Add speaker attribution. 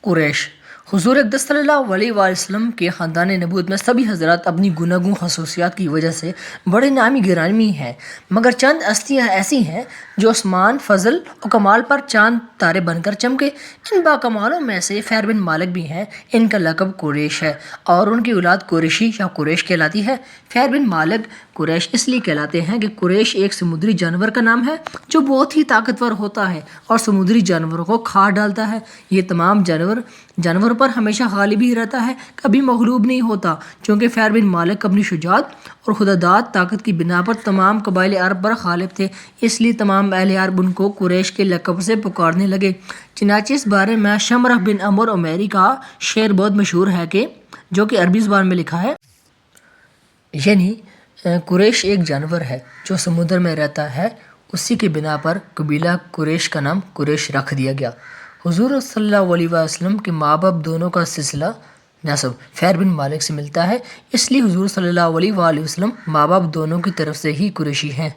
Speaker 1: قریش۔ حضور اقدس صلی اللہ علیہ وآلہ وسلم کے خاندان نبوت میں سبھی حضرات اپنی گوناگون خصوصیات کی وجہ سے بڑے نامی گرامی ہیں، مگر چند ہستیاں ایسی ہیں جو عثمان، فضل و کمال پر چاند تارے بن کر چمکے۔ ان باکمالوں میں سے فہر بن مالک بھی ہیں۔ ان کا لقب قریش ہے اور ان کی اولاد قریشی یا قریش کہلاتی ہے۔ فہر بن مالک قریش اس لیے کہلاتے ہیں کہ قریش ایک سمندری جانور کا نام ہے جو بہت ہی طاقتور ہوتا ہے اور سمندری جانوروں کو کھا ڈالتا ہے۔ یہ تمام جانوروں پر ہمیشہ غالب ہی رہتا ہے، کبھی مغلوب نہیں ہوتا۔ چونکہ فہر بن مالک اپنی شجاعت اور خودداد طاقت کی بنا پر تمام قبائل عرب پر غالب تھے، اس لیے تمام اہل عرب ان کو قریش کے لقب سے پکارنے لگے۔ چنانچہ اس بارے میں شمرہ بن عمرو عمیری کا شعر بہت مشہور ہے کہ جو کہ عربی زبان میں لکھا ہے، یعنی قریش ایک جانور ہے جو سمندر میں رہتا ہے، اسی کی بنا پر قبیلہ قریش کا نام قریش رکھ دیا گیا۔ حضور صلی اللہ علیہ وسلم کے ماں باپ دونوں کا سلسلہ نسب فہر بن مالک سے ملتا ہے، اس لیے حضور صلی اللہ علیہ وسلم ماں باپ دونوں کی طرف سے ہی قریشی ہیں۔